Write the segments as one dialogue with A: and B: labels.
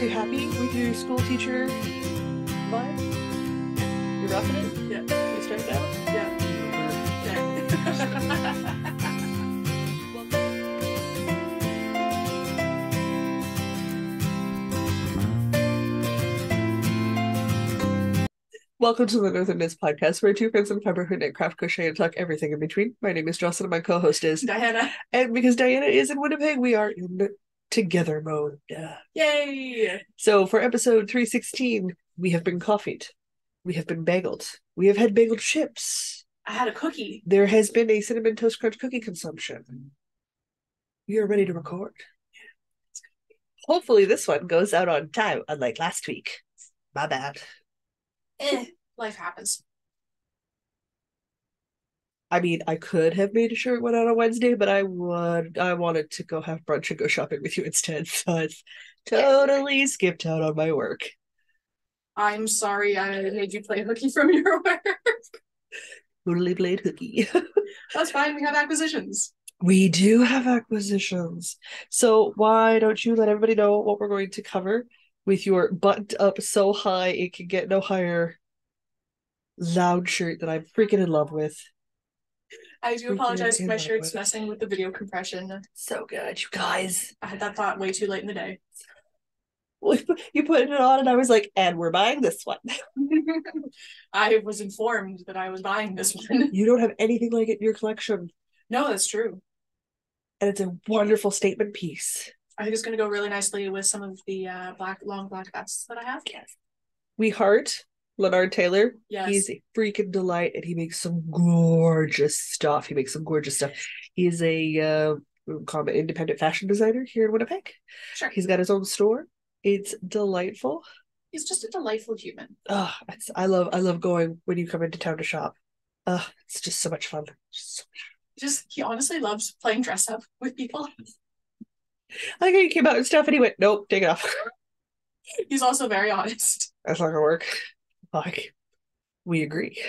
A: you happy with your school teacher vibe? You're roughing it?
B: Yeah.
A: You started out?
B: Yeah.
A: Welcome to the Northern Miss podcast, where two friends uncover who knit, craft, crochet, and talk everything in between. My name is Jocelyn, and my co-host is
B: Diana.
A: And because Diana is in Winnipeg, we are in together mode.
B: Yay!
A: So for episode 316, we have been coffeed. We have been bageled. We have had bageled chips.
B: I had a cookie.
A: There has been a cinnamon toast crunch cookie consumption. We are ready to record. Hopefully this one goes out on time, unlike last week. My bad.
B: Life happens.
A: I mean, I could have made sure it went out on Wednesday, but I wanted to go have brunch and go shopping with you instead, so it's totally skipped out on my work.
B: I'm sorry I made you play hooky from your work.
A: Totally played hooky.
B: That's fine, we have acquisitions.
A: We do have acquisitions. So why don't you let everybody know what we're going to cover with your buttoned up so high it can get no higher loud shirt that I'm freaking in love with.
B: I do apologize if my shirt's messing with the video compression.
A: So good, you guys.
B: I had that thought way too late in the day.
A: Well, you put it on and I was like, and we're buying this one.
B: I was informed that I was buying this one.
A: You don't have anything like it in your collection.
B: No, that's true.
A: And it's a wonderful statement piece.
B: I think it's going to go really nicely with some of the long black vests that I have.
A: Yes. We heart Leonard Taylor.
B: Yes.
A: He's a freaking delight, and he makes some gorgeous stuff. He's a independent fashion designer here in Winnipeg.
B: Sure.
A: He's got his own store. It's delightful.
B: He's just a delightful human.
A: I love going when you come into town to shop. It's just so much fun.
B: He honestly loves playing dress up with people.
A: I think he came out and stuff and he went, nope, take it off.
B: He's also very honest.
A: That's not gonna work. Like, we agree.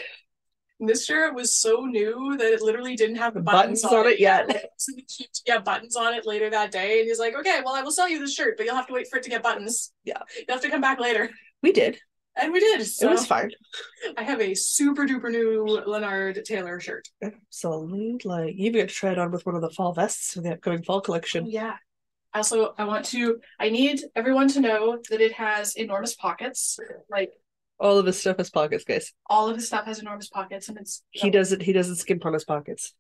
B: This shirt was so new that it literally didn't have the buttons on it yet. So he keeps to get buttons on it later that day. And he's like, okay, well, I will sell you this shirt, but you'll have to wait for it to get buttons.
A: Yeah.
B: You'll have to come back later.
A: We did.
B: And we did. So
A: it was fine.
B: I have a super duper new Leonard Taylor shirt.
A: Absolutely. Like, you even get to try it on with one of the fall vests for the upcoming fall collection.
B: Oh, yeah. Also, I need everyone to know that it has enormous pockets. Like,
A: all of his stuff has pockets, guys.
B: All of his stuff has enormous pockets, and
A: he doesn't skimp on his pockets.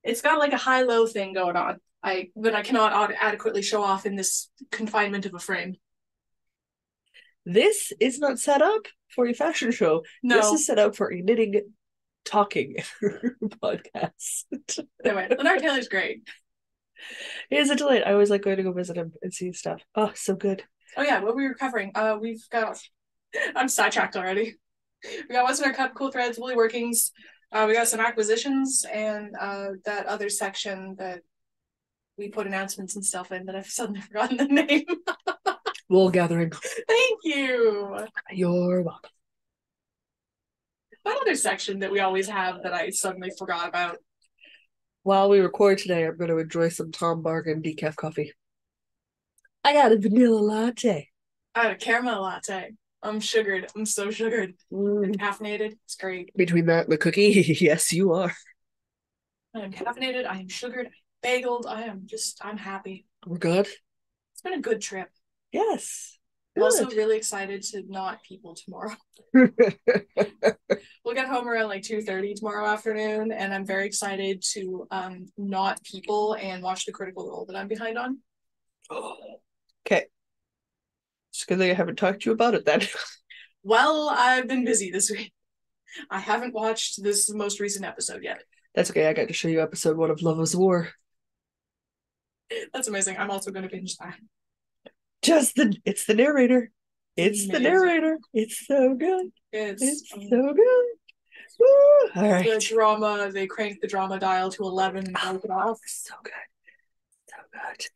B: It's got like a high-low thing going on. But I cannot adequately show off in this confinement of a frame.
A: This is not set up for a fashion show.
B: No.
A: This is set up for a knitting, talking podcast.
B: Anyway, Leonard Taylor's great.
A: It is a delight. I always like going to go visit him and see stuff. Oh, so good.
B: Oh yeah, what we were covering. We've got. I'm sidetracked already. We got What's in Our Cup, Cool Threads, Woolly Workings. We got some acquisitions and that other section that we put announcements and stuff in that I've suddenly forgotten the name.
A: Wool gathering.
B: Thank you.
A: You're welcome.
B: What other section that we always have that I suddenly forgot about?
A: While we record today, I'm going to enjoy some Tom Bargain decaf coffee. I got a vanilla latte.
B: I had a caramel latte. I'm sugared. I'm so sugared. And caffeinated. It's great.
A: Between that and the cookie, yes, you are.
B: I am caffeinated. I am sugared. I'm bageled. I'm happy.
A: We're good.
B: It's been a good trip.
A: Yes.
B: I'm also really excited to not people tomorrow. We'll get home around like 2:30 tomorrow afternoon, and I'm very excited to not people and watch the Critical Role that I'm behind on.
A: Okay. Just because I haven't talked to you about it then.
B: Well, I've been busy this week. I haven't watched this most recent episode yet.
A: That's okay. I got to show you episode 1 of Love is War.
B: That's amazing. I'm also going to binge that.
A: It's the narrator. It's the narrator. It's so good. It's so good. Woo! All right.
B: The drama, they cranked the drama dial to 11 and broke it off.
A: So good. So good.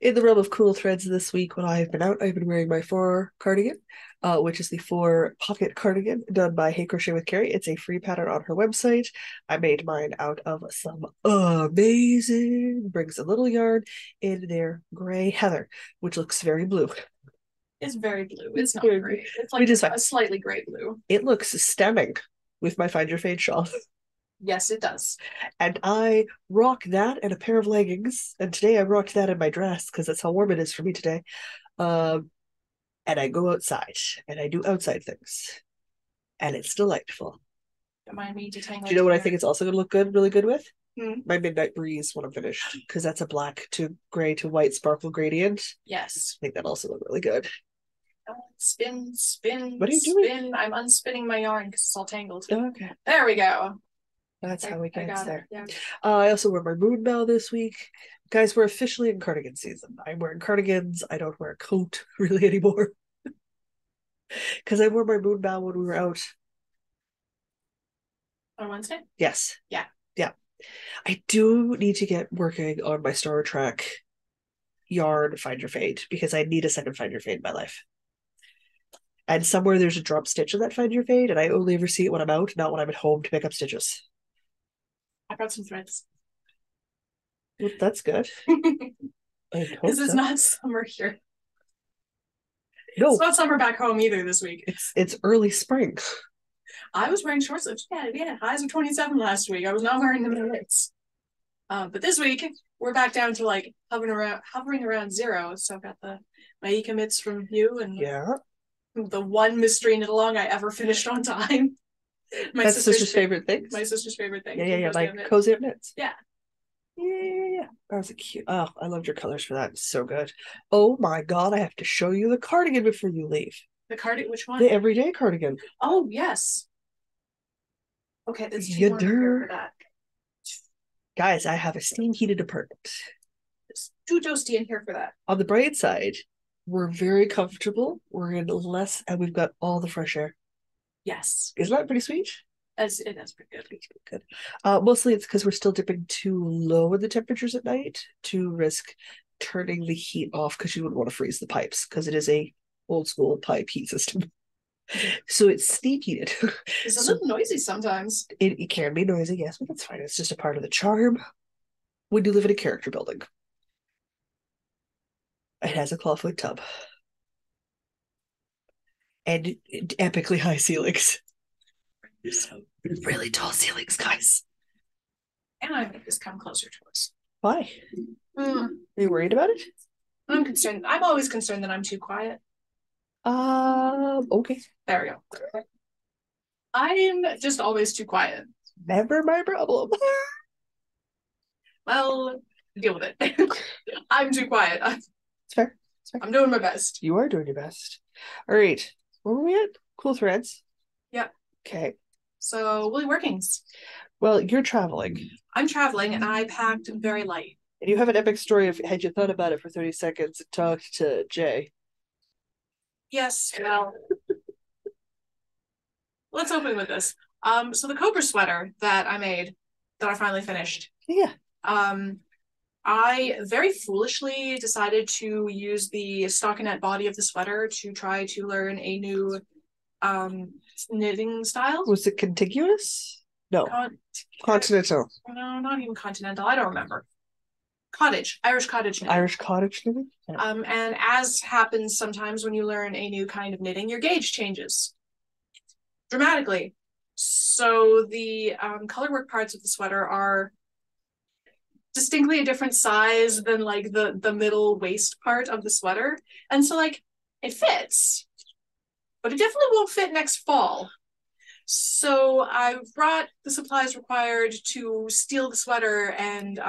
A: In the realm of cool threads this week, when I've been out, I've been wearing my 4 cardigan, which is the 4 pocket cardigan done by Hey Crochet with Carrie. It's a free pattern on her website. I made mine out of some amazing, brings a little yarn in there, gray heather, which looks very blue.
B: It's very blue. It's not
A: Very
B: gray.
A: blue.
B: It's
A: Which
B: like
A: is fine.
B: a slightly gray blue.
A: It looks stunning with my Find Your Fade shawl.
B: Yes, it does.
A: And I rock that and a pair of leggings. And today I rocked that in my dress because that's how warm it is for me today. Um, and I go outside and I do outside things. And it's delightful.
B: Don't mind me
A: Do you
B: detangling
A: know what I
B: your
A: think it's also going to look good, really good with?
B: Hmm.
A: My Midnight Breeze when I'm finished, because that's a black to gray to white sparkle gradient.
B: Yes.
A: I think that also look really good.
B: Spin, spin,
A: What are you doing?
B: spin. I'm unspinning my yarn because it's all tangled.
A: Oh, okay.
B: There we go.
A: That's how we get there.
B: Yeah.
A: I also wear my moon bow this week. Guys, we're officially in cardigan season. I'm wearing cardigans. I don't wear a coat really anymore. Because I wore my moon bow when we were out.
B: On Wednesday?
A: Yes.
B: Yeah.
A: Yeah. I do need to get working on my Star Trek yarn Find Your Fade because I need a second Find Your Fade in my life. And somewhere there's a drop stitch in that Find Your Fade, and I only ever see it when I'm out, not when I'm at home to pick up stitches.
B: I brought some threads.
A: Well, that's good. I hope
B: Because it's
A: so.
B: not summer here.
A: No,
B: it's not summer back home either this week.
A: It's early spring.
B: I was wearing short sleeves. Yeah, we had highs of 27 last week. I was not wearing them in the mix. But this week we're back down to like hovering around zero. So I've got the Maika mitts from you and
A: Yeah.
B: the one mystery knit along I ever finished on time.
A: That's sister's favorite things.
B: My sister's favorite thing.
A: Yeah. Like cozy up knits.
B: Yeah.
A: Yeah. That was a cute. Oh, I loved your colors for that. It's so good. Oh my god, I have to show you the cardigan before you leave.
B: The cardigan, which one?
A: The everyday cardigan.
B: Oh yes. Okay, there's
A: two
B: more here for that.
A: Guys, I have a steam heated apartment.
B: There's too toasty in here for that.
A: On the bright side, we're very comfortable. We're in less, and we've got all the fresh air.
B: Yes.
A: Isn't that pretty sweet?
B: That's pretty good.
A: Good. Mostly it's because we're still dipping too low in the temperatures at night to risk turning the heat off because you wouldn't want to freeze the pipes because it is a old school pipe heat system. So it's steam heated.
B: It's a little noisy sometimes.
A: It can be noisy, yes, but that's fine. It's just a part of the charm when you live in a character building. It has a clawfoot tub. And epically high ceilings. So really tall ceilings, guys.
B: And I make this come closer to us.
A: Why? Are you worried about it?
B: I'm concerned. I'm always concerned that I'm too quiet.
A: Okay.
B: There we go. I'm just always too quiet.
A: Never my problem.
B: Well, deal with it. I'm too quiet.
A: It's fair.
B: I'm doing my best.
A: You are doing your best. All right. Where were we at? Cool threads.
B: Yeah.
A: Okay.
B: So, woolly workings.
A: Well, you're traveling.
B: I'm traveling and I packed very light.
A: And you have an epic story of had you thought about it for 30 seconds and talked to Jay.
B: Yes, well, let's open with this. So the Cobra sweater that I made, that I finally finished.
A: Yeah.
B: I very foolishly decided to use the stockinette body of the sweater to try to learn a new knitting style.
A: Was it contiguous? No. Continental.
B: No, not even continental. I don't remember. Cottage, Irish cottage knitting.
A: Irish cottage knitting?
B: Yeah. And as happens sometimes when you learn a new kind of knitting, your gauge changes dramatically. So the colorwork parts of the sweater are distinctly a different size than like the middle waist part of the sweater. And so like it fits, but it definitely won't fit next fall. So I brought the supplies required to steal the sweater and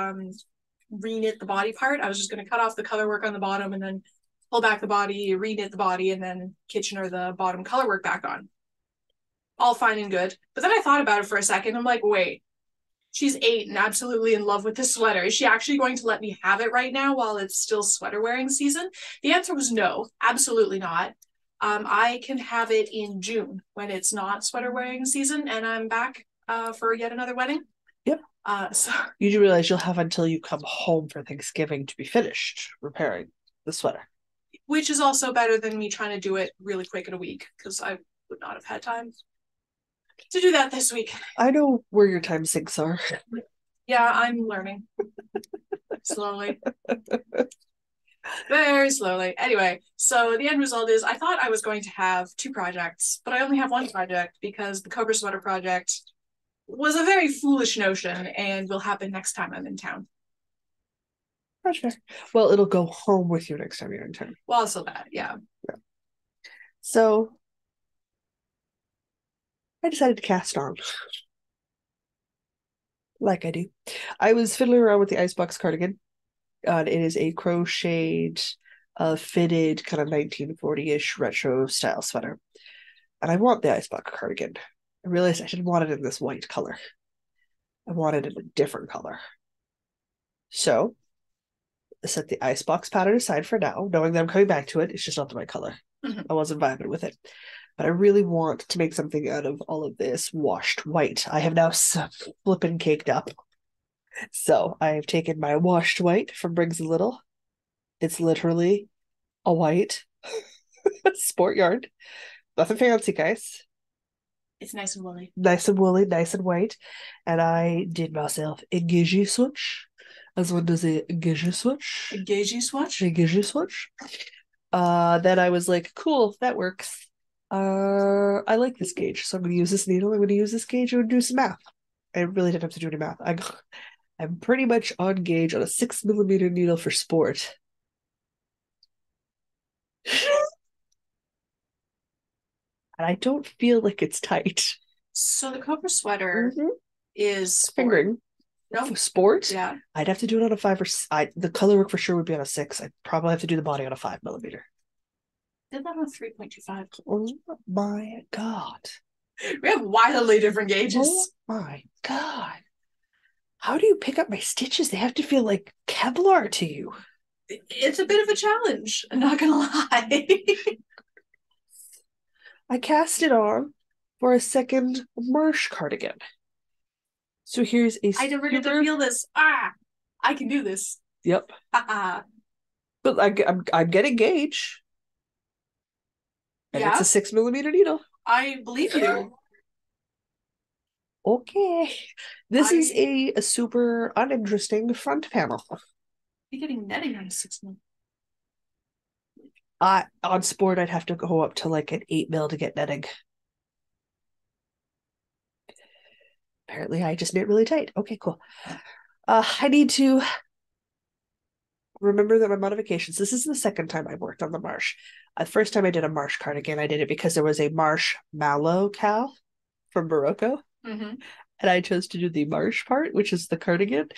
B: re-knit the body part. I was just going to cut off the colorwork on the bottom and then pull back the body, re-knit the body, and then Kitchener the bottom colorwork back on. All fine and good. But then I thought about it for a second. I'm like, wait, she's 8 and absolutely in love with this sweater. Is she actually going to let me have it right now while it's still sweater wearing season? The answer was no, absolutely not. I can have it in June when it's not sweater wearing season and I'm back for yet another wedding.
A: Yep.
B: So
A: you do realize you'll have until you come home for Thanksgiving to be finished repairing the sweater.
B: Which is also better than me trying to do it really quick in a week because I would not have had time to do that this week.
A: I know where your time sinks are.
B: Yeah, I'm learning slowly. Very slowly. Anyway, so the end result is I thought I was going to have two projects, but I only have one project because the Cobra Sweater project was a very foolish notion and will happen next time I'm in town.
A: Gotcha. Well, it'll go home with you next time you're in town.
B: Well, so that, yeah.
A: So I decided to cast on, like I do. I was fiddling around with the icebox cardigan. It is a crocheted, fitted kind of 1940-ish retro style sweater. And I want the icebox cardigan. I realized I didn't want it in this white color. I wanted it in a different color. So I set the icebox pattern aside for now, knowing that I'm coming back to it. It's just not the right color.
B: Mm-hmm.
A: I wasn't vibing with it. But I really want to make something out of all of this washed white. I have now flippin' caked up. So I have taken my washed white from Briggs & Little. It's literally a white sport yarn. Nothing fancy, guys.
B: It's nice and woolly.
A: Nice and woolly, nice and white. And I did myself a gauzy swatch. As one does a gauzy swatch.
B: A gauzy swatch?
A: A gauzy swatch. Then I was like, cool, that works. I like this gauge, so I'm going to use this needle. I'm going to use this gauge and do some math. I really didn't have to do any math. I'm pretty much on gauge on a 6mm needle for sport. And I don't feel like it's tight.
B: So the Cobra Sweater is sport.
A: Fingering.
B: No,
A: sport?
B: Yeah.
A: I'd have to do it on a 5 or the color work for sure would be on a 6. I'd probably have to do the body on a 5mm.
B: Did that on 3.25.
A: Oh my God.
B: We have wildly different gauges.
A: Oh my God. How do you pick up my stitches? They have to feel like Kevlar to you.
B: It's a bit of a challenge, I'm not gonna lie.
A: I cast it on for a second Marsh cardigan. So here's a
B: I never get to feel this. I can do this.
A: Yep. But I'm getting gauge. And it's a 6mm needle.
B: I believe you.
A: Okay. This is a super uninteresting front panel.
B: You're getting netting on a 6mm.
A: On sport, I'd have to go up to like an 8mm to get netting. Apparently, I just knit really tight. Okay, cool. I need to remember that my modifications. This is the second time I've worked on the Marsh. The first time I did a Marsh cardigan, I did it because there was a Marsh Mallow cow from Morocco.
B: Mm-hmm.
A: And I chose to do the Marsh part, which is the cardigan.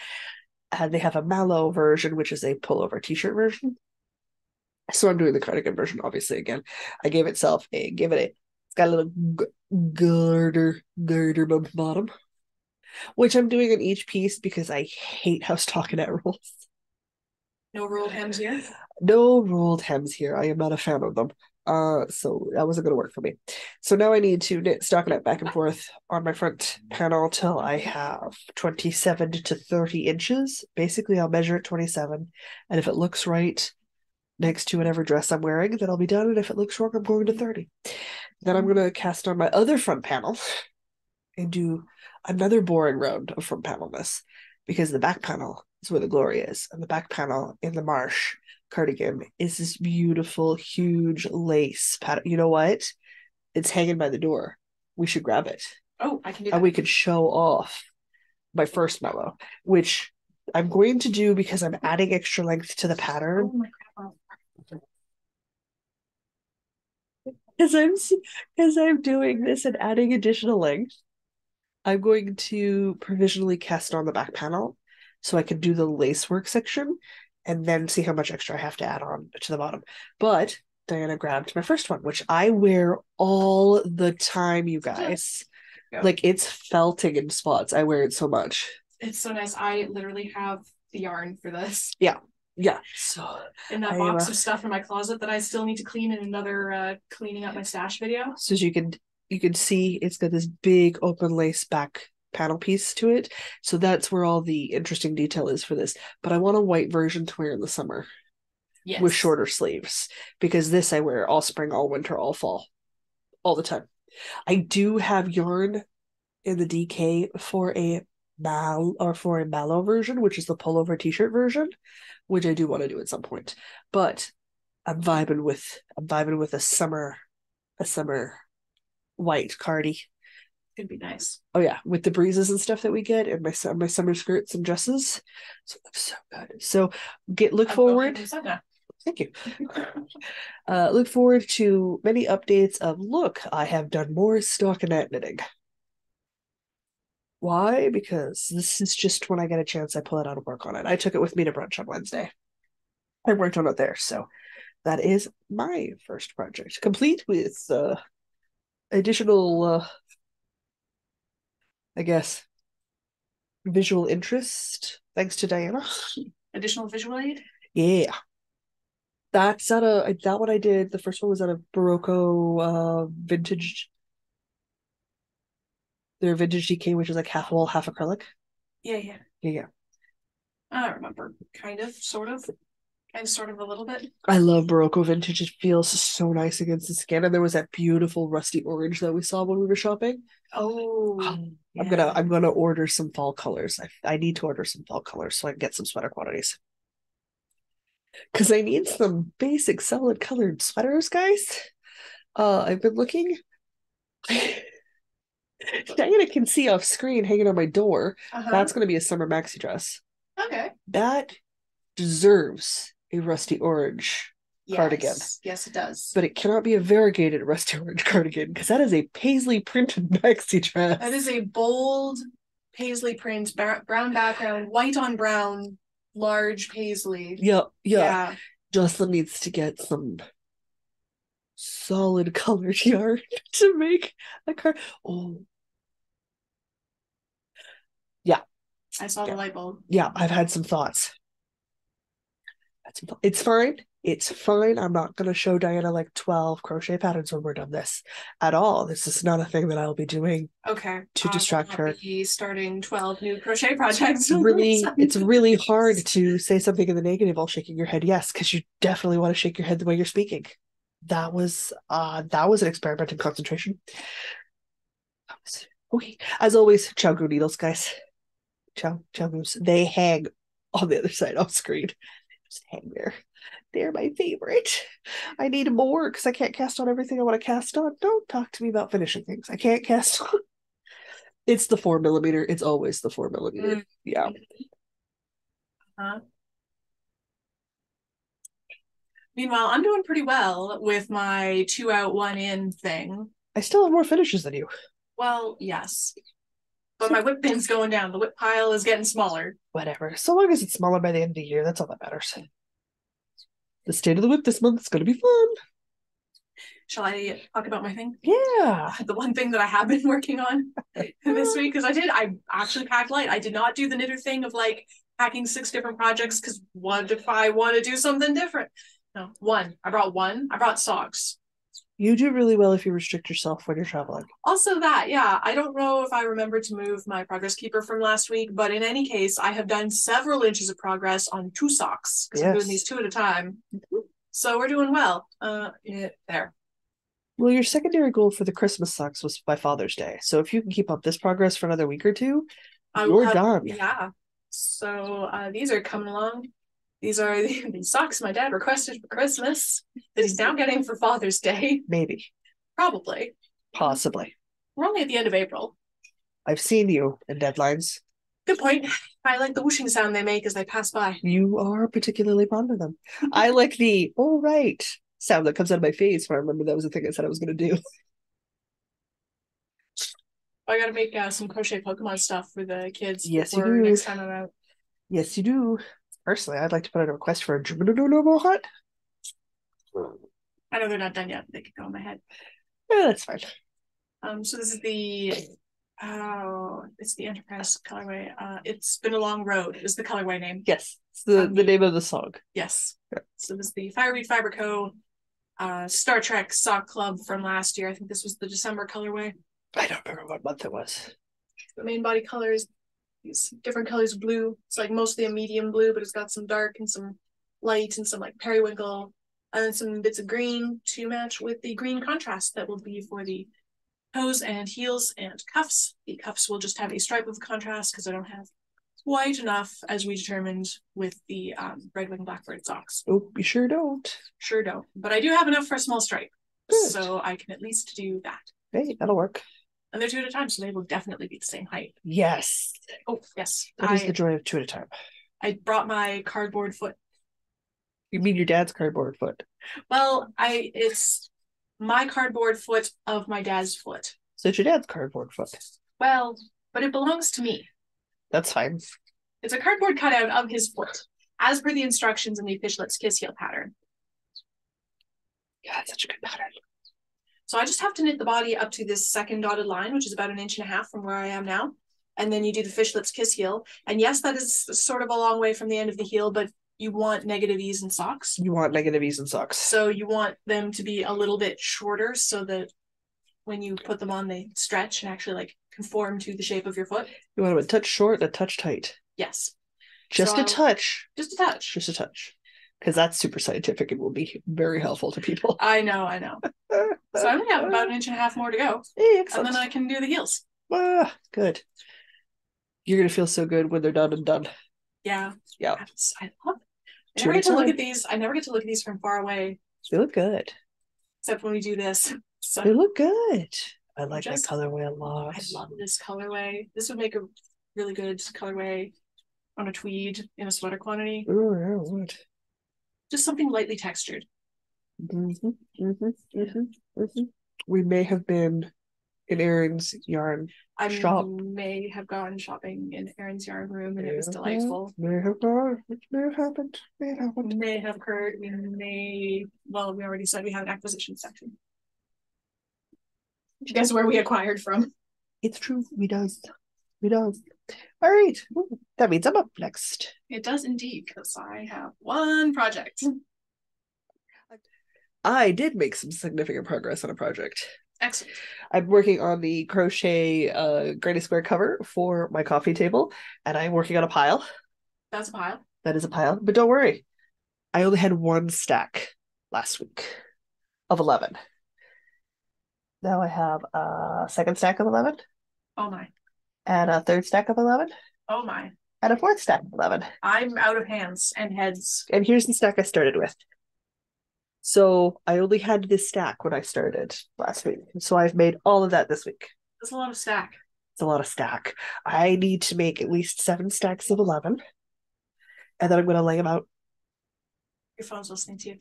A: And they have a Mallow version, which is a pullover t-shirt version. So I'm doing the cardigan version, obviously, again. I gave it it's got a little girder bottom, which I'm doing on each piece because I hate how stockinette rolls.
B: No rolled hems here?
A: No rolled hems here. I am not a fan of them. So that wasn't going to work for me. So now I need to knit stockinette back and forth on my front panel till I have 27 to 30 inches. Basically, I'll measure at 27, and if it looks right next to whatever dress I'm wearing, then I'll be done. And if it looks wrong, I'm going to 30. Then I'm going to cast on my other front panel and do another boring round of front panelness, because the back panel is where the glory is. And the back panel in the Marsh cardigan is this beautiful, huge lace pattern. You know what? It's hanging by the door. We should grab it.
B: Oh, I can do that.
A: And we could show off my first mellow, which I'm going to do because I'm adding extra length to the pattern.
B: Oh my God.
A: As I'm doing this and adding additional length, I'm going to provisionally cast on the back panel so I can do the lacework section and then see how much extra I have to add on to the bottom. But Diana grabbed my first one, which I wear all the time, you guys. Yeah. Like, it's felting in spots. I wear it so much.
B: It's so nice. I literally have the yarn for this.
A: Yeah. So
B: in that box of stuff in my closet that I still need to clean in another cleaning up my stash video.
A: So as you can see, it's got this big open lace back panel piece to it. So that's where all the interesting detail is for this. But I want a white version to wear in the summer. Yes. With shorter sleeves, because this I wear all spring, all winter, all fall, all the time. I do have yarn in the DK for a Mallow version, which is the pullover t-shirt version, which I do want to do at some point. But I'm vibing with a summer white cardi.
B: It'd be nice.
A: Oh yeah, with the breezes and stuff that we get, and my summer skirts and dresses. So it looks so good. So look forward. Thank you. Look forward to many updates of look, I have done more stockinette knitting. Why? Because this is just when I get a chance, I pull it out and work on it. I took it with me to brunch on Wednesday. I worked on it there. So that is my first project, complete with additional, I guess, visual interest, thanks to Diana.
B: Additional visual aid?
A: Yeah. That's that one I did. The first one was out of Barocco vintage. Their vintage DK, which is like half wool, half acrylic.
B: Yeah, yeah.
A: Yeah, yeah.
B: I don't remember. Kind of, sort of a little bit.
A: I love Barocco vintage. It feels so nice against the skin. And there was that beautiful rusty orange that we saw when we were shopping.
B: Oh,
A: yeah. I'm gonna order some fall colors. I need to order some fall colors so I can get some sweater quantities. Because I need some basic solid colored sweaters, guys. I've been looking. Diana can see off screen hanging on my door. That's going to be a summer maxi dress.
B: Okay.
A: That deserves a rusty orange cardigan.
B: Yes, it does.
A: But it cannot be a variegated rusty orange cardigan because that is a paisley printed maxi dress.
B: That is a bold paisley print, brown background, white on brown, large paisley.
A: Yeah. Jocelyn needs to get some solid colored yarn to make a card. Oh. Yeah.
B: I saw the light bulb.
A: Yeah, I've had some thoughts. It's fine. It's fine. I'm not going to show Diana like 12 crochet patterns when we're done this at all. This is not a thing that I'll be doing.
B: Okay.
A: To distract her.
B: Be starting 12 new crochet projects.
A: It's really hard to say something in the negative while shaking your head yes, because you definitely want to shake your head the way you're speaking. That was an experiment in concentration. Okay. As always, chow goo needles, guys. Chow goos. They hang on the other side off screen. Just hang there. They're my favorite. I need more because I can't cast on everything I want to cast on. Don't talk to me about finishing things. I can't cast on. It's the 4mm. It's always the 4mm. Yeah.
B: Meanwhile, I'm doing pretty well with my 2 out, 1 in thing.
A: I still have more finishes than you.
B: Well, yes. But my whip bin's going down. The whip pile is getting smaller.
A: Whatever. So long as it's smaller by the end of the year, that's all that matters. The state of the whip this month is going to be fun.
B: Shall I talk about my thing?
A: Yeah.
B: The one thing that I have been working on this week, because I actually packed light. I did not do the knitter thing of like packing 6 different projects because what if I want to do something different? No, one. I brought socks.
A: You do really well if you restrict yourself when you're traveling.
B: Also that, yeah. I don't know if I remember to move my progress keeper from last week, but in any case, I have done several inches of progress on 2 socks because I'm doing these 2 at a time. So we're doing well. There.
A: Well, your secondary goal for the Christmas socks was by Father's Day. So if you can keep up this progress for another week or two, you're done.
B: Yeah. So these are coming along. These are the socks my dad requested for Christmas that he's now getting for Father's Day.
A: Maybe.
B: Probably.
A: Possibly.
B: We're only at the end of April.
A: I've seen you in deadlines.
B: Good point. I like the whooshing sound they make as they pass by.
A: You are particularly fond of them. I like the, all right, sound that comes out of my face when I remember that was the thing I said I was going to do.
B: I got to make some crochet Pokemon stuff for the kids.
A: Yes, you do.
B: Next time I'm out.
A: Yes, you do. Personally, I'd like to put out a request for a Jumbo Hut.
B: I know they're not done yet. They could go in my head.
A: Yeah, that's fine.
B: So this is it's the Enterprise colorway. It's Been a Long Road is the colorway name.
A: Yes, it's the name of the song.
B: Yes. Yeah. So this is the Fireweed Fiber Co. Star Trek Sock Club from last year. I think this was the December colorway.
A: I don't remember what month it was.
B: The main body colors, these different colors of blue. It's like mostly a medium blue, but it's got some dark and some light and some like periwinkle, and then some bits of green to match with the green contrast that will be for the toes and heels and cuffs. The cuffs will just have a stripe of contrast because I don't have quite enough, as we determined with the red-winged blackbird socks.
A: Oh, you sure don't.
B: Sure don't. But I do have enough for a small stripe.
A: Good.
B: So I can at least do that.
A: Hey, that'll work.
B: And they're 2 at a time, so they will definitely be the same height.
A: Yes.
B: Oh, yes.
A: That is the joy of 2 at a time.
B: I brought my cardboard foot.
A: You mean your dad's cardboard foot?
B: Well, it's my cardboard foot of my dad's foot.
A: So it's your dad's cardboard foot.
B: Well, but it belongs to me.
A: That's fine.
B: It's a cardboard cutout of his foot, as per the instructions in the Fishlets Kiss Heel pattern.
A: Yeah, that's such a good pattern.
B: So I just have to knit the body up to this second dotted line, which is about 1.5 inches from where I am now. And then you do the Fishlets Kiss Heel. And yes, that is sort of a long way from the end of the heel, but you want negative ease in socks.
A: You want negative ease in socks.
B: So you want them to be a little bit shorter so that when you put them on, they stretch and actually like conform to the shape of your foot.
A: You want them a touch short, a touch tight.
B: Yes.
A: Just a touch.
B: Just a touch.
A: Just a touch. Because that's super scientific and will be very helpful to people.
B: I know. So I only have about 1.5 inches more to go.
A: Hey, excellent.
B: And then I can do the heels.
A: Ah, good. You're going to feel so good when they're done and done.
B: Yeah.
A: Yeah.
B: I love it. I never get to look at these. I never get to look at these from far away.
A: They look good.
B: Except when we do this. So
A: they look good. I like that colorway a lot.
B: I love this colorway. This would make a really good colorway on a tweed in a sweater quantity.
A: Oh, yeah, it would.
B: Just something lightly textured.
A: We may have been in Erin's yarn shop.
B: I may have gone shopping in Erin's yarn room and it was delightful.
A: May have gone. It may have happened.
B: May have occurred. We already said we have an acquisition section. Guess where we acquired from?
A: It's true. We does. All right. That means I'm up next.
B: It does indeed, because I have one project.
A: I did make some significant progress on a project.
B: Excellent.
A: I'm working on the crochet granny square cover for my coffee table, and I'm working on a pile.
B: That's a pile.
A: That is a pile. But don't worry. I only had 1 stack last week of 11. Now I have a second stack of 11.
B: Oh my.
A: And a third stack of 11.
B: Oh my.
A: And a fourth stack of 11.
B: I'm out of hands and heads.
A: And here's the stack I started with. So I only had this stack when I started last week. So I've made all of that this week.
B: That's a lot of stack.
A: It's a lot of stack. I need to make at least 7 stacks of 11. And then I'm going to lay them out.
B: Your phone's listening to you.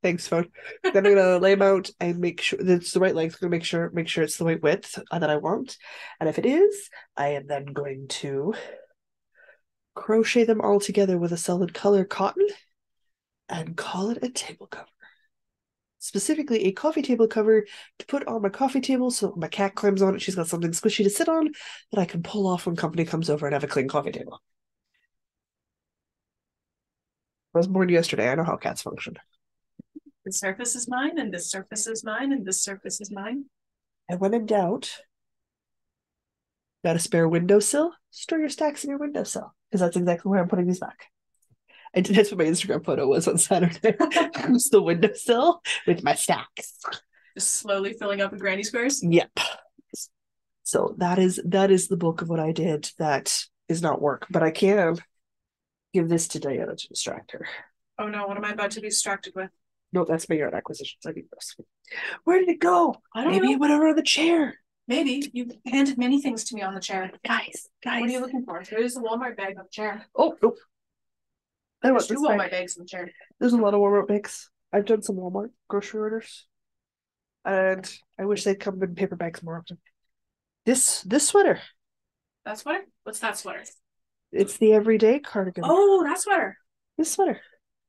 A: Thanks, phone. Then I'm gonna lay them out and make sure that it's the right length. I'm gonna make sure it's the right width that I want. And if it is, I am then going to crochet them all together with a solid color cotton and call it a table cover. Specifically a coffee table cover to put on my coffee table so my cat climbs on it. She's got something squishy to sit on that I can pull off when company comes over and have a clean coffee table. I was born yesterday. I know how cats function.
B: This surface is mine, and this surface is mine, and this surface is mine.
A: And when in doubt, got a spare windowsill? Store your stacks in your windowsill, because that's exactly where I'm putting these back. That's what my Instagram photo was on Saturday. It was the windowsill with my stacks.
B: Just slowly filling up with granny squares?
A: Yep. So that is the bulk of what I did. That is not work, but I can give this to Diana to distract her.
B: Oh no, what am I about to be distracted with?
A: No, that's my yarn acquisitions. I need this. Where did it go?
B: I don't know.
A: Maybe it went over on the chair.
B: Maybe. You handed many things to me on the chair.
A: Guys.
B: What are you looking for? There's a Walmart bag on the chair.
A: Oh, nope.
B: There's 2 Walmart bags on the chair.
A: There's a lot of Walmart bags. I've done some Walmart grocery orders. And I wish they'd come in paper bags more often. This sweater.
B: That sweater? What's that sweater?
A: It's the everyday cardigan.
B: Oh, that sweater.
A: This sweater.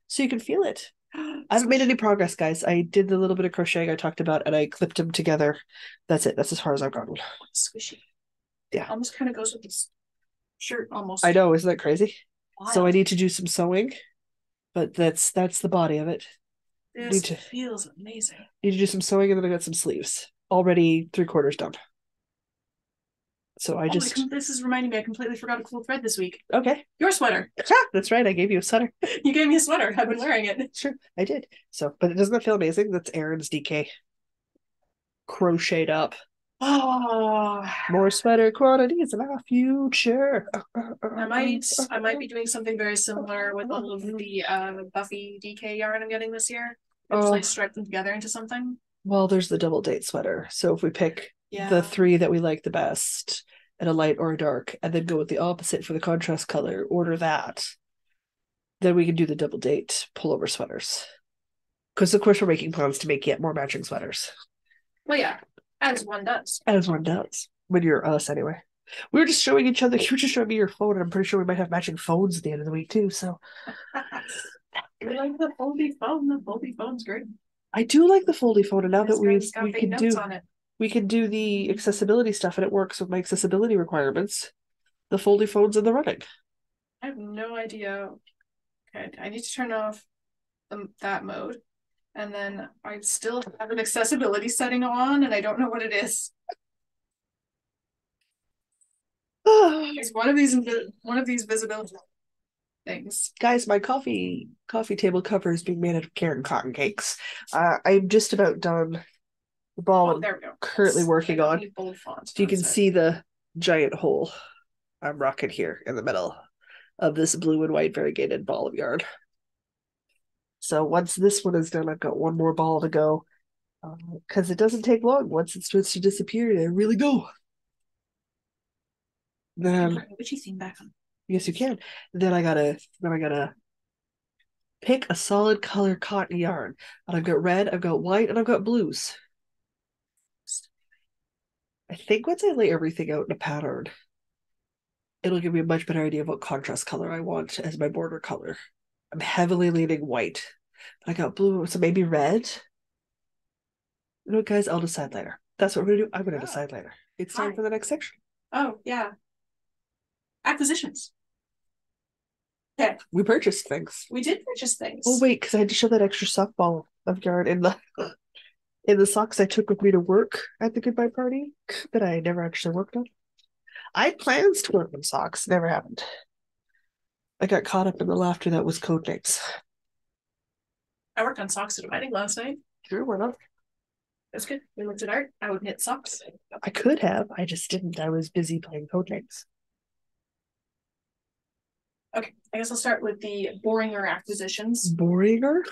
A: So you can feel it. I haven't made any progress, guys. I did the little bit of crocheting I talked about and I clipped them together. That's it. That's as far as I've gotten.
B: Squishy.
A: Yeah.
B: Almost kind of goes with this shirt almost.
A: I know, isn't that crazy?
B: Wild.
A: So I need to do some sewing, but that's the body of it.
B: This feels amazing.
A: Need to do some sewing and then I got some sleeves. Already 3/4 done. So
B: this is reminding me I completely forgot a cool thread this week.
A: Okay.
B: Your sweater.
A: That's right. I gave you a sweater.
B: You gave me a sweater. I've been wearing it.
A: Sure, I did. So, but it doesn't feel amazing. That's Erin's DK. crocheted up.
B: Oh,
A: More sweater quantities in our future.
B: I might be doing something very similar with all of the Buffy DK yarn I'm getting this year. I just
A: Oh,
B: like stripe them together into something.
A: well, there's the double date sweater. So if we pick the
B: Yeah.
A: three that we like the best, and a light or a dark, and then go with the opposite for the contrast color, order that, then we can do the double date pullover sweaters. Because of course we're making plans to make yet more matching sweaters.
B: Well, yeah, as one does.
A: As one does. When you're us anyway. We were just showing each other, you were just showing me your phone, and I'm pretty sure we might have matching phones at the end of the week too, so.
B: We like the foldy phone. The foldy phone's great.
A: I do like the foldy phone, and now that
B: we can do on it.
A: We can do the accessibility stuff, and it works with my accessibility requirements. The foldy phone's in the running.
B: I have no idea. Okay, I need to turn off that mode. And then I still have an accessibility setting on, and I don't know what it is. It's one of these visibility things.
A: Guys, my coffee table cover is being made out of Karen cotton cakes. I'm just about done. The ball I'm currently working on. So you can see the giant hole I'm rocking here in the middle of this blue and white variegated ball of yarn. So once this one is done, I've got one more ball to go. Because it doesn't take long. Once it starts to disappear, they really go. Then
B: witchy theme back on.
A: Yes, you can. Then I gotta pick a solid color cotton yarn. And I've got red, I've got white, and I've got blues. I think once I lay everything out in a pattern, it'll give me a much better idea of what contrast color I want as my border color. I'm heavily leaning white. I got blue, so maybe red. You know what, guys? I'll decide later. That's what we're gonna do. I'm gonna decide later. It's time for the next section.
B: Oh, yeah. Acquisitions. Okay.
A: We purchased things.
B: We did purchase things.
A: Oh wait, because I had to show that extra sock ball of yarn in the socks I took with me to work at the goodbye party that I never actually worked on. I had plans to work on socks, never happened. I got caught up in the laughter that was code names.
B: I worked on socks at a wedding last night.
A: Sure, why not?
B: That's good. We looked at art. I would knit socks.
A: I could have. I just didn't. I was busy playing code names.
B: Okay, I guess I'll start with the boringer acquisitions.
A: Boringer?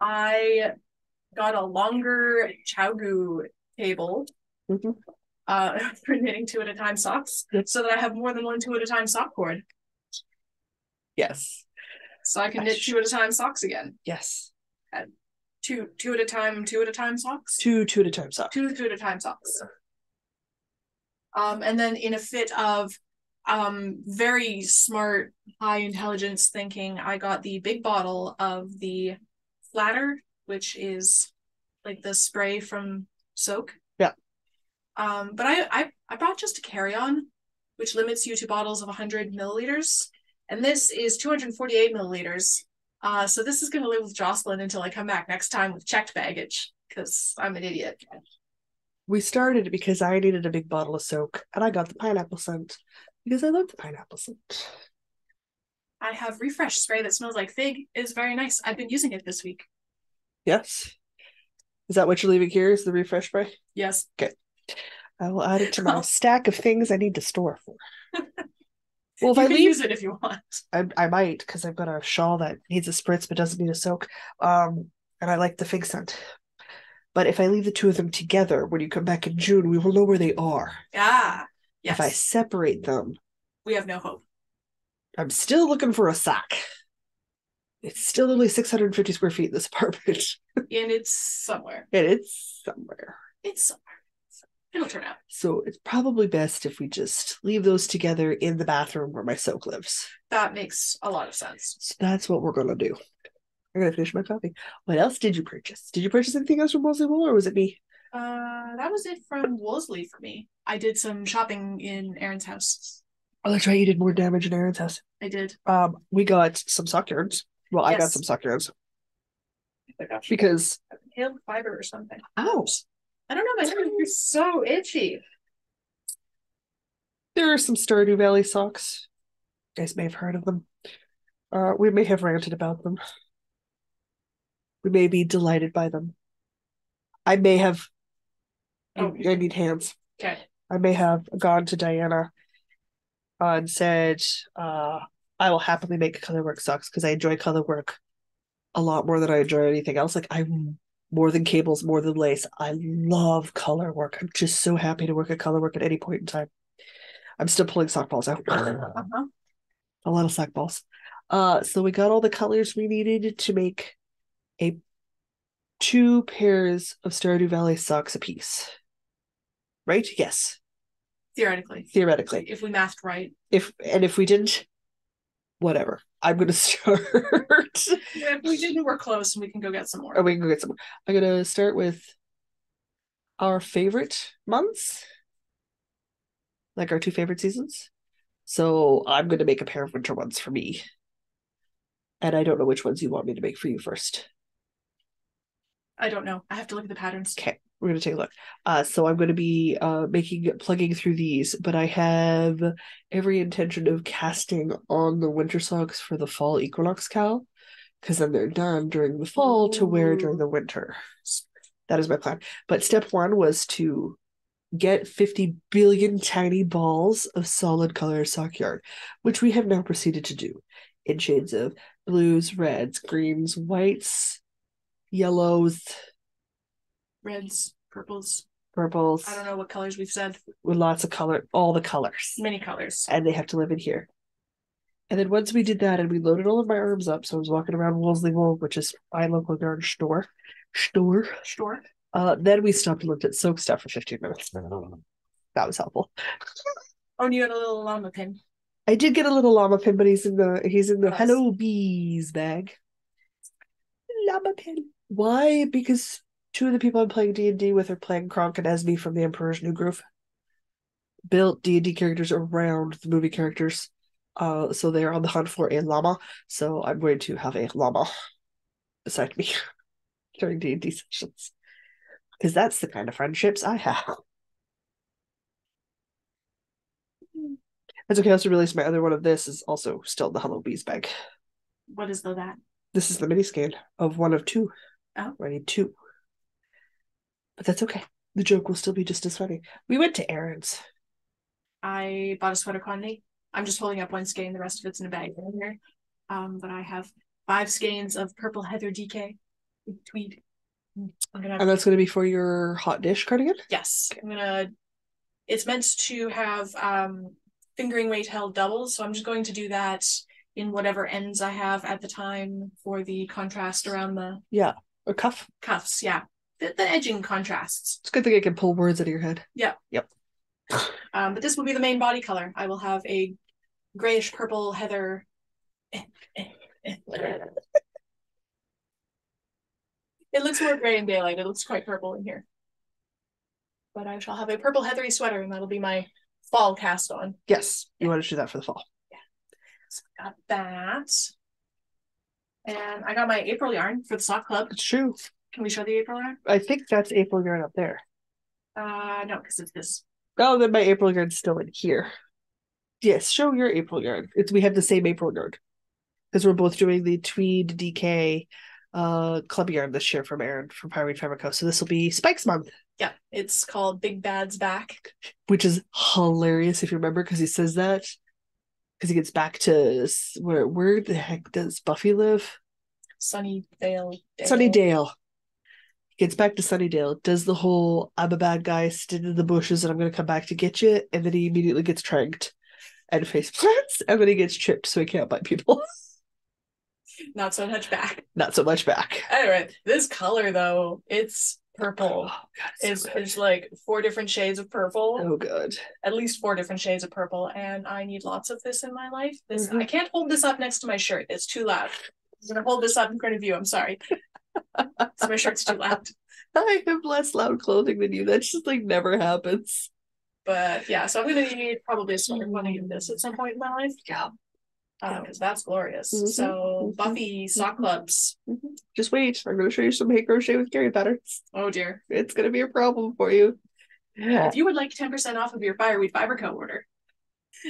B: I got a longer Chowgu table for knitting 2 at a time socks, so that I have more than one 2 at a time sock cord.
A: Yes.
B: So I can knit 2 at a time socks again.
A: Yes.
B: And two at a time socks.
A: Two at a time socks.
B: Two at a time socks. And then in a fit of very smart, high intelligence thinking, I got the big bottle of the flatter, which is like the spray from Soak.
A: Yeah.
B: But I brought just a carry-on, which limits you to bottles of 100 milliliters. And this is 248 milliliters. So this is going to live with Jocelyn until I come back next time with checked baggage, because I'm an idiot.
A: We started because I needed a big bottle of Soak, and I got the pineapple scent because I love the pineapple scent.
B: I have refresh spray that smells like fig. It's very nice. I've been using it this week.
A: Yes. Is that what you're leaving here? Is the refresh spray?
B: Yes.
A: Okay. I will add it to my stack of things I need to store for. Well, if
B: you
A: I
B: can use it if you want.
A: I might, because I've got a shawl that needs a spritz but doesn't need a soak. And I like the fig scent. But if I leave the two of them together, when you come back in June, we will know where they are.
B: Ah, yes.
A: If I separate them,
B: we have no hope.
A: I'm still looking for a sock. It's still only 650 square feet in this apartment.
B: And it's somewhere.
A: It's somewhere.
B: It'll turn out.
A: So it's probably best if we just leave those together in the bathroom where my soak lives.
B: That makes a lot of sense.
A: So that's what we're going to do. I'm going to finish my coffee. What else did you purchase? Did you purchase anything else from Wolseley Wool, or was it me?
B: That was it from Wolseley for me. I did some shopping in Erin's house.
A: Oh, that's right. You did more damage in Erin's house.
B: I did.
A: We got some sock yarns. Well, yes. I got some sock yarns. Because
B: hailed fiber or something.
A: Ow.
B: I don't know. My hands are so itchy.
A: There are some Stardew Valley socks. You guys may have heard of them. We may have ranted about them. We may be delighted by them. I may have
B: Oh,
A: I need hands.
B: okay.
A: I may have gone to Diana and said, I will happily make colorwork socks because I enjoy colorwork a lot more than I enjoy anything else. Like I'm more than cables, more than lace. I love color work. I'm just so happy to work at color work at any point in time. I'm still pulling sock balls out. A lot of sock balls. So we got all the colors we needed to make a 2 pairs of Stardew Valley socks apiece. Right? Yes.
B: Theoretically. If we mathed right.
A: If we didn't, whatever. I'm gonna start.
B: If we didn't, we're close and we can go get some more.
A: Or we can go get some more. I'm gonna start with our favorite months. Like our 2 favorite seasons. So I'm gonna make a pair of winter ones for me. And I don't know which ones you want me to make for you first.
B: I don't know. I have to look at the patterns.
A: Okay, we're gonna take a look. So I'm gonna be plugging through these, but I have every intention of casting on the winter socks for the fall equinox cowl, because then they're done during the fall to wear during the winter. That is my plan. But step 1 was to get 50 billion tiny balls of solid color sock yarn, which we have now proceeded to do in shades of blues, reds, greens, whites, yellows,
B: reds, purples.
A: I
B: don't know what colors we've said.
A: With lots of color, all the colors.
B: Many colors.
A: And they have to live in here. And then once we did that and we loaded all of my arms up, so I was walking around Wolseley Wool, which is my local yarn store. Then we stopped and looked at soak stuff for 15 minutes. That was helpful.
B: Oh, and you had a little llama pin.
A: I did get a little llama pin, but he's in the Hello Bees bag. Llama pin. Why? Because 2 of the people I'm playing D&D with are playing Kronk and Esme from the Emperor's New Groove. Built D&D characters around the movie characters. So they're on the hunt for a llama. So I'm going to have a llama beside me during D&D sessions. Because that's the kind of friendships I have. That's okay. I also realized my other one of this is also still in the Hello Bees bag.
B: What is that?
A: This is the mini skein of 1 of 2.
B: Oh.
A: I need 2. But that's okay. The joke will still be just as funny. We went to errands.
B: I bought a sweater quantity. I'm just holding up 1 skein. The rest of it's in a bag here. But I have 5 skeins of purple heather DK tweed.
A: And that's going to be for your hot dish cardigan?
B: Yes. It's meant to have fingering weight held double, so I'm just going to do that in whatever ends I have at the time for the contrast around the...
A: Yeah, or cuffs,
B: yeah. The edging contrasts.
A: It's a good thing I can pull words out of your head.
B: Yeah.
A: Yep.
B: But this will be the main body color. I will have a grayish purple heather... It looks more gray in daylight. It looks quite purple in here. But I shall have a purple heathery sweater, and that'll be my fall cast on.
A: Yes, you want to do that for the fall.
B: Yeah. So I got that. And I got my April yarn for the sock club.
A: It's true.
B: Can we show the April yarn?
A: I think that's April yarn up there.
B: No, because it's this.
A: Oh, then my April yarn's still in here. Yes, show your April yarn. We have the same April yarn. Because we're both doing the Tweed DK club yarn this year from Aaron from Pirate Fabric Co. So this will be Spike's month.
B: Yeah, it's called Big Bad's Back.
A: Which is hilarious if you remember, because he says that. Because he gets back to where the heck does Buffy live?
B: Sunnydale.
A: Sunnydale. Gets back to Sunnydale, does the whole I'm a bad guy, stood in the bushes and I'm going to come back to get you, and then he immediately gets tranked and face plants, and then he gets tripped so he can't bite people.
B: Not so much back.
A: Not so much back.
B: Anyway, this color though, it's purple. Oh, God, it's like 4 different shades of purple.
A: Oh, good.
B: At least 4 different shades of purple, and I need lots of this in my life. I can't hold this up next to my shirt. It's too loud. I'm going to hold this up in front of you. I'm sorry. So my shirt's too loud.
A: I have less loud clothing than you. That just like never happens.
B: But yeah, so I'm going to need probably a sweater quantity of this at some point in my life.
A: Yeah.
B: Because that's glorious. So Buffy sock clubs.
A: Just wait. I'm going to show you some Hey Crochet with Carrie patterns.
B: Oh dear.
A: It's going to be a problem for you.
B: Yeah. If you would like 10% off of your Fireweed Fiber Co. order,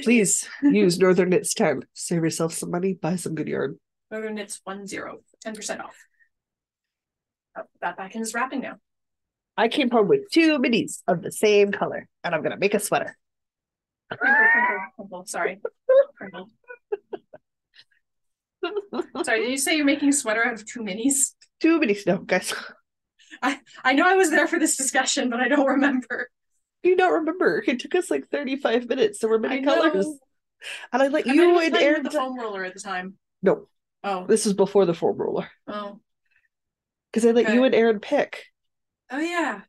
A: please use Northern Knits 10. Save yourself some money. Buy some good yarn.
B: Northern Knits 10, 10% off. Oh, that back end is wrapping now.
A: I came home with 2 minis of the same color, and I'm gonna make a sweater.
B: Crinkle. Sorry. Crinkle. Sorry, did you say you're making a sweater out of 2 minis?
A: 2 minis, no, guys.
B: I know I was there for this discussion, but I don't remember.
A: You don't remember? It took us like 35 minutes. There were many colors, and I let you and Aaron
B: with the foam roller at the time.
A: No,
B: Oh,
A: this was before the foam roller.
B: Oh,
A: because I let you and Aaron pick.
B: Oh yeah.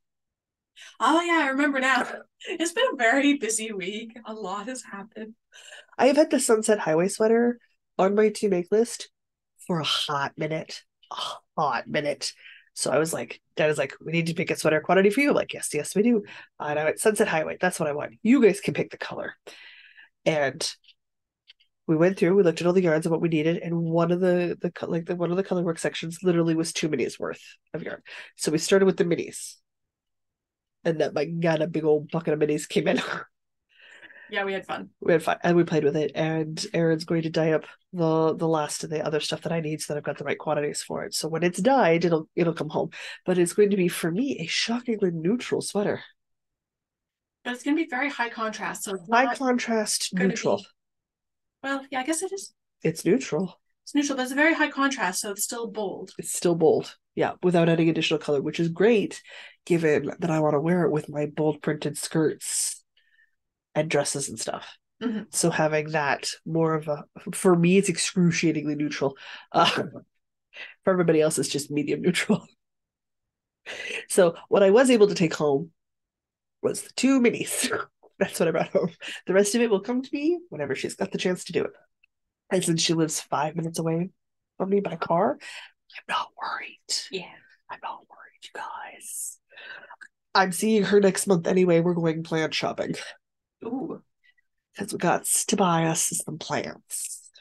B: Oh yeah, I remember now. It's been a very busy week. A lot has happened.
A: I have had the Sunset Highway sweater on my to make list for a hot minute. A hot minute. So Dad was like, we need to pick a sweater quantity for you. I'm like, yes, yes, we do. And I went, Sunset Highway, that's what I want. You guys can pick the color. And we went through, we looked at all the yarns and what we needed, and one of the one of the color work sections literally was 2 minis worth of yarn. So we started with the minis. And then my God, a big old bucket of minis came in.
B: Yeah, we had fun.
A: We had fun, and we played with it. And Aaron's going to dye up the last of the other stuff that I need, so that I've got the right quantities for it. So when it's dyed, it'll come home. But it's going to be, for me, a shockingly neutral sweater.
B: But it's going to be very high contrast. So
A: high contrast, neutral.
B: Well, yeah, I guess it is.
A: It's neutral.
B: It's neutral, but it's a very high contrast, so it's still bold.
A: It's still bold, yeah, without adding additional color, which is great, given that I want to wear it with my bold printed skirts and dresses and stuff.
B: Mm-hmm.
A: So having that more of a, for me, it's excruciatingly neutral. For everybody else, it's just medium neutral. So what I was able to take home was the 2 minis. That's what I brought home. The rest of it will come to me whenever she's got the chance to do it. And since she lives 5 minutes away from me by car, I'm not worried.
B: Yeah.
A: I'm not worried, you guys. I'm seeing her next month anyway. We're going plant shopping.
B: Ooh.
A: Because we got to buy us some plants.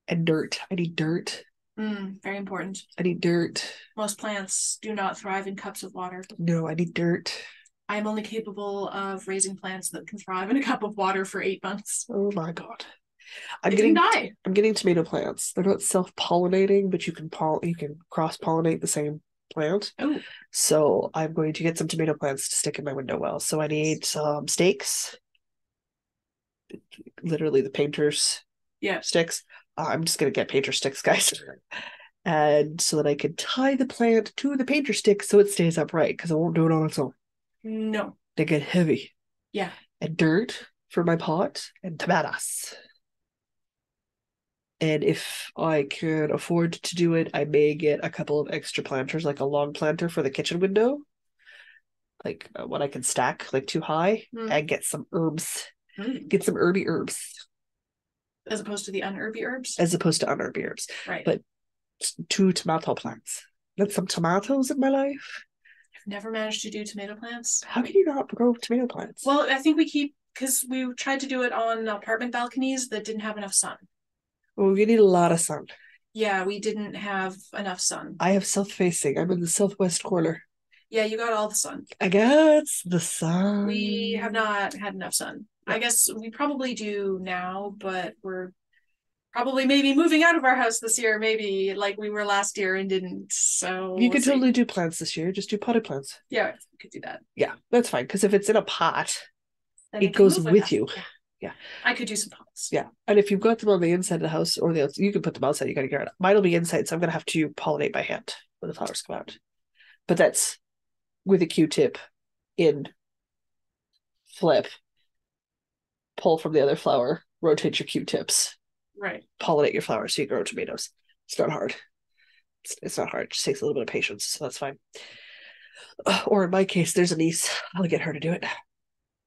A: And dirt. I need dirt.
B: Very important.
A: I need dirt.
B: Most plants do not thrive in cups of water.
A: No, I need dirt.
B: I am only capable of raising plants that can thrive in a cup of water for 8 months.
A: Oh my God.
B: I'm getting
A: tomato plants. They're not self-pollinating, but you can cross-pollinate the same plant.
B: Oh.
A: So I'm going to get some tomato plants to stick in my window well. So I need some stakes. Literally the painter's sticks. I'm just going to get painter sticks, guys. And so that I can tie the plant to the painter stick so it stays upright, because I won't do it on its own.
B: No.
A: They get heavy.
B: Yeah.
A: And dirt for my pot, and tomatoes. And if I can afford to do it, I may get a couple of extra planters, like a long planter for the kitchen window, like one I can stack like too high, and get some herbs. Get some herby herbs.
B: As opposed to the unherby herbs?
A: As opposed to unherby herbs.
B: Right.
A: But 2 tomato plants. Get some tomatoes in my life.
B: I've never managed to do tomato plants.
A: How can you not grow tomato plants?
B: Well, I think because we tried to do it on apartment balconies that didn't have enough sun.
A: Well, you need a lot of sun.
B: Yeah, we didn't have enough sun.
A: I have south facing. I'm in the southwest corner.
B: Yeah, you got all the sun.
A: I got the sun.
B: We have not had enough sun. Yeah. I guess we probably do now, but we're probably maybe moving out of our house this year, maybe like we were last year and didn't. So
A: you could totally do plants this year. Just do potted plants.
B: Yeah, we could do that.
A: Yeah, that's fine. Because if it's in a pot, it goes with you. Yeah.
B: I could do some pots.
A: Yeah. And if you've got them on the inside of the house or the outside, you can put them outside. You got to get it. Mine will be inside, so I'm going to have to pollinate by hand when the flowers come out. But that's with a Q-tip in, flip, pull from the other flower, rotate your Q-tips.
B: Right.
A: Pollinate your flowers so you grow tomatoes. It's not hard. It's not hard. It just takes a little bit of patience, so that's fine. Or in my case, there's a niece. I'll get her to do it.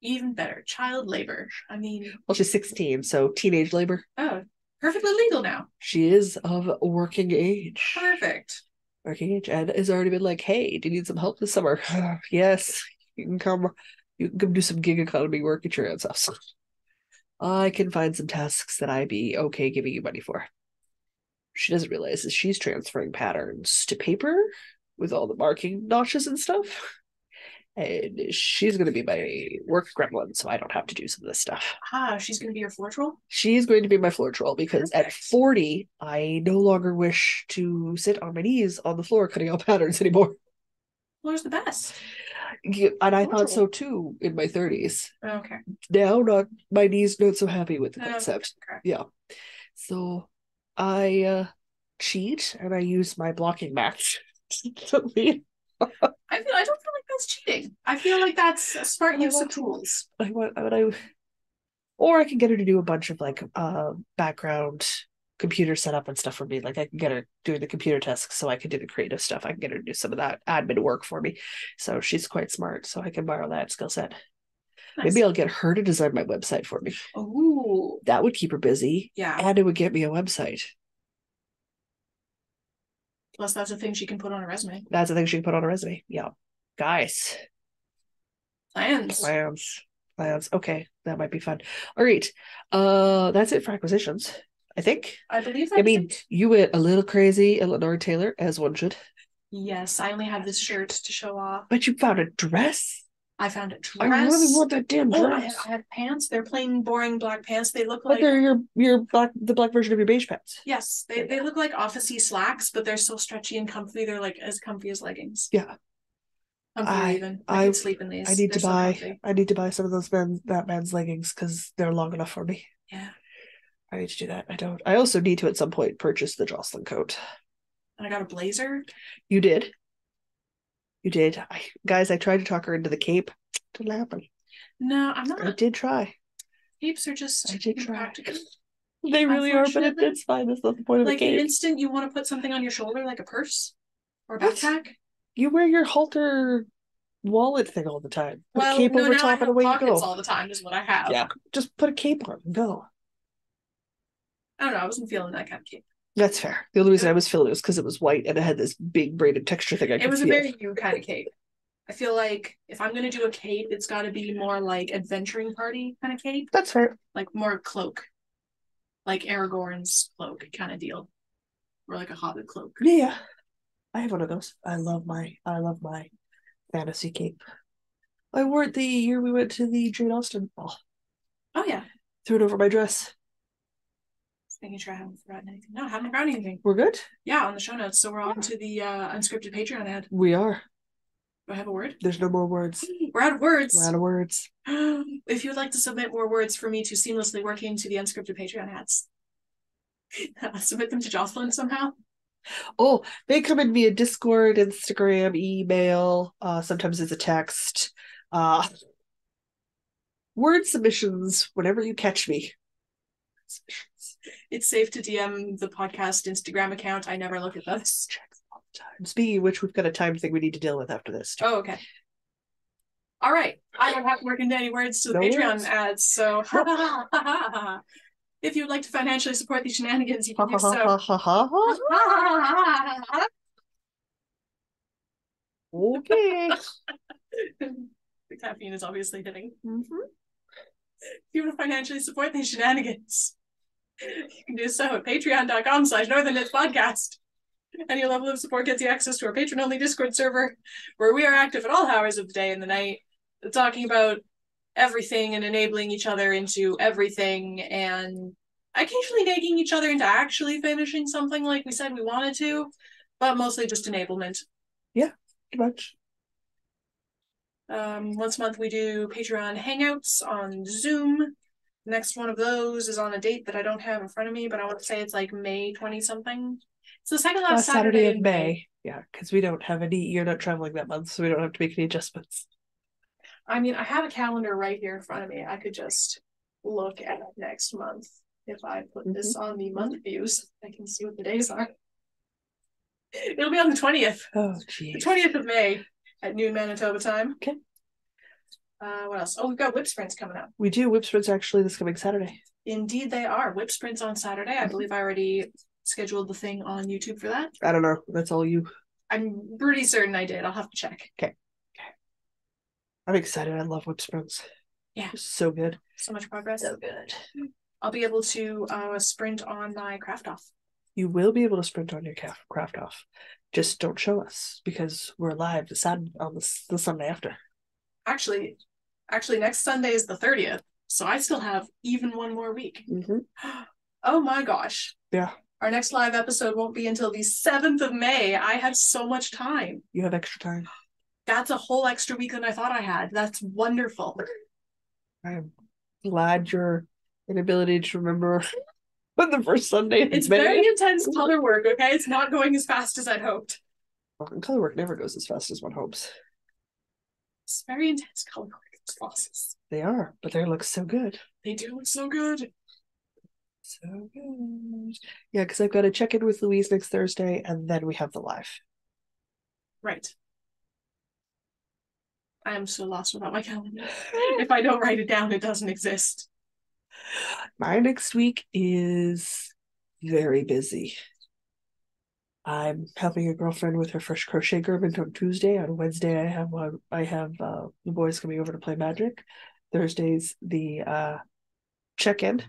B: Even better. Child labor. I mean...
A: Well, she's 16, so teenage labor.
B: Oh, perfectly legal now.
A: She is of working age.
B: Perfect.
A: Working age, and has already been like, hey, do you need some help this summer? Yes, you can come do some gig economy work at your aunt's house. I can find some tasks that I'd be okay giving you money for. She doesn't realize that she's transferring patterns to paper with all the marking notches and stuff. And she's going to be my work gremlin, so I don't have to do some of this stuff.
B: She's going to be your floor troll?
A: She's going to be my floor troll, because at 40, I no longer wish to sit on my knees on the floor cutting out patterns anymore.
B: Color's the best.
A: And I thought so too in my 30s.
B: Okay.
A: Now, not my knees not so happy with the
B: Okay.
A: concept. Yeah. So I cheat and I use my blocking match.
B: I don't feel like that's cheating. I feel like that's a smart use of tools.
A: Or I can get her to do a bunch of like background computer setup and stuff for me. Like I can get her doing the computer tasks so I can do the creative stuff. I can get her to do some of that admin work for me. So she's quite smart. So I can borrow that skill set. Nice. Maybe I'll get her to design my website for me.
B: Oh,
A: that would keep her busy.
B: Yeah.
A: And it would get me a website.
B: Plus, that's a thing she can put on a resume.
A: That's a thing she can put on a resume. Yeah. Guys.
B: Plans.
A: Okay, that might be fun. All right. That's it for acquisitions, I think.
B: I believe
A: I mean, you went a little crazy, Eleanor Taylor, as one should.
B: Yes, I only have this shirt to show off.
A: But you found a dress?
B: I found a dress.
A: I really want that damn dress.
B: I had pants. They're plain, boring black pants. They look
A: like. But they're the black version of your beige pants.
B: Yes, they look like officey slacks, but they're so stretchy and comfy. They're like as comfy as leggings.
A: Yeah.
B: I could sleep in these.
A: I need to buy some of those men's leggings because they're long enough for me.
B: Yeah.
A: I need to do that. I also need to at some point purchase the Jocelyn coat.
B: And I got a blazer.
A: You did. Guys, I tried to talk her into the cape. Didn't happen.
B: No, I'm not.
A: I did try.
B: Capes are just impractical.
A: They really are, but it's fine. That's not the point of the cape.
B: Like the instant you want to put something on your shoulder, like a purse or a backpack.
A: You wear your halter wallet thing all the time.
B: Put a cape over top and away you go. All the time is what I have.
A: Yeah, just put a cape on and go.
B: I don't know. I wasn't feeling that kind of cape.
A: That's fair. The only reason I was feeling it was because it was white and it had this big braided texture thing.
B: It was a very you kind of cape. I feel like if I'm gonna do a cape, it's got to be more like adventuring party kind of cape.
A: That's fair.
B: Like more cloak, like Aragorn's cloak kind of deal, or like a Hobbit cloak.
A: Yeah, I have one of those. I love my fantasy cape. I wore it the year we went to the Jane Austen ball.
B: Oh yeah.
A: Threw it over my dress.
B: Making sure I haven't forgotten anything. No, I haven't forgotten anything.
A: We're good?
B: Yeah, on the show notes. So we're on to the unscripted Patreon ad.
A: We are.
B: Do I have a word?
A: There's no more words.
B: We're out of words. If you would like to submit more words for me to seamlessly work into the unscripted Patreon ads, submit them to Jocelyn somehow.
A: Oh, they come in via Discord, Instagram, email. Sometimes it's a text. Word submissions whenever you catch me.
B: It's safe to DM the podcast Instagram account. I never look at those.
A: All the time. Speaking of which, we've got a time thing we need to deal with after this.
B: Oh, okay. All right. I don't have to work into any words to the Patreon ads, so if you would like to financially support these shenanigans, you can do so.
A: Okay.
B: The caffeine is obviously hitting. If you want to financially support these shenanigans, you can do so at patreon.com/northernitspodcast. Any level of support gets you access to our patron-only Discord server, where we are active at all hours of the day and the night, talking about everything and enabling each other into everything, and occasionally nagging each other into actually finishing something like we said we wanted to, but mostly just enablement.
A: Yeah, pretty much.
B: Once a month we do Patreon hangouts on Zoom. The next one of those is on a date that I don't have in front of me, but I want to say it's like May 20-something. It's the second last Saturday of May.
A: Yeah, because we don't have you're not traveling that month, so we don't have to make any adjustments.
B: I mean, I have a calendar right here in front of me. I could just look at next month. If I put this on the month views, I can see what the days are. It'll be on the 20th.
A: Oh, geez.
B: The 20th of May at noon Manitoba time.
A: Okay.
B: What else? Oh, we've got whip sprints coming up.
A: We do. Whip sprints actually this coming Saturday.
B: Indeed they are. Whip sprints on Saturday. I believe I already scheduled the thing on YouTube for that.
A: I don't know. That's all you.
B: I'm pretty certain I did. I'll have to check.
A: Okay. I'm excited. I love whip sprints.
B: Yeah.
A: So good.
B: So much progress.
A: So good.
B: I'll be able to sprint on my craft off.
A: You will be able to sprint on your craft off. Just don't show us because we're live the Sunday after. Actually,
B: next Sunday is the 30th, so I still have even one more week. Oh my gosh.
A: Yeah.
B: Our next live episode won't be until the 7th of May. I have so much time.
A: You have extra time.
B: That's a whole extra week than I thought I had. That's wonderful.
A: I'm glad your inability to remember when the first Sunday.
B: It's very intense color work, okay? It's not going as fast as I'd hoped.
A: Color work never goes as fast as one hopes.
B: It's very intense color work. Classes.
A: They are, but they look so good.
B: They do look so good.
A: So good. Yeah, because I've got to check in with Louise next Thursday, and then we have the live.
B: Right. I am so lost without my calendar. If I don't write it down, it doesn't exist.
A: My next week is very busy. I'm helping a girlfriend with her first crochet garment on Tuesday. On Wednesday, I have the boys coming over to play Magic. Thursday's the check-in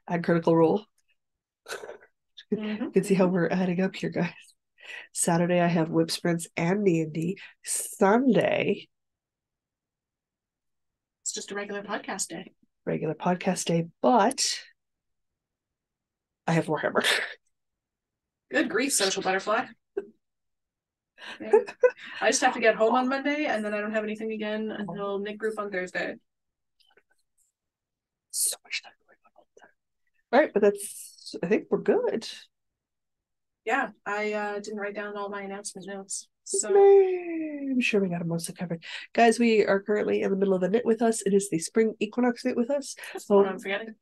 A: and Critical Role. You can see how we're adding up here, guys. Saturday, I have whip sprints and D&D. Sunday,
B: it's just a regular podcast day.
A: Regular podcast day, but I have Warhammer.
B: Good grief, social butterfly. Yeah. I just have to get home on Monday, and then I don't have anything again until Nick group on Thursday.
A: So much time going on all the time. All right, but I think we're good.
B: Yeah, I didn't write down all my announcement notes. So
A: I'm sure we got them mostly covered. Guys, we are currently in the middle of a knit with us. It is the spring equinox knit with us.
B: That's the one I'm forgetting.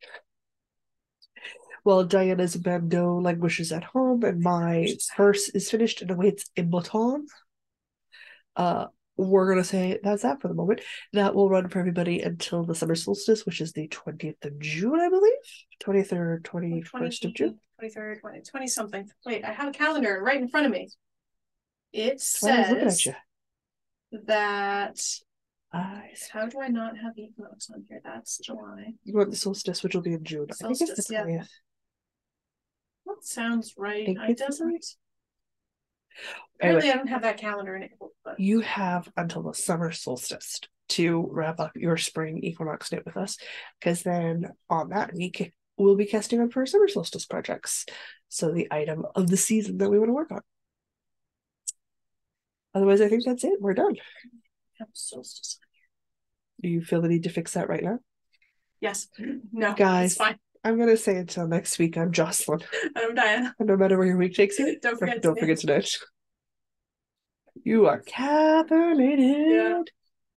A: Well, Diana's bandeau languishes at home, and my purse is finished and awaits a baton. We're gonna say that's that for the moment. That will run for everybody until the summer solstice, which is the 20th of June, I believe. 20th or 21st of June.
B: 23rd, 20 something. Wait, I have a calendar right in front of me. It
A: Well, looking at
B: says
A: you.
B: that how do I not have equinox on here? That's July.
A: You want the solstice, which will be in June.
B: Solstice,
A: I think it's the 20th.
B: Yeah. That sounds right.
A: It
B: doesn't. Apparently, I don't have that calendar in it. But
A: you have until the summer solstice to wrap up your spring equinox knit with us, because then on that week we'll be casting on for our summer solstice projects. So the item of the season that we want to work on. Otherwise, I think that's it. We're done.
B: Have solstice on here.
A: Do you feel the need to fix that right now?
B: Yes. No,
A: guys.
B: It's fine.
A: I'm going to say until next week, I'm Jocelyn.
B: And I'm Diana.
A: And no matter where your week takes you, don't forget to knit. You are caffeinated. Yeah.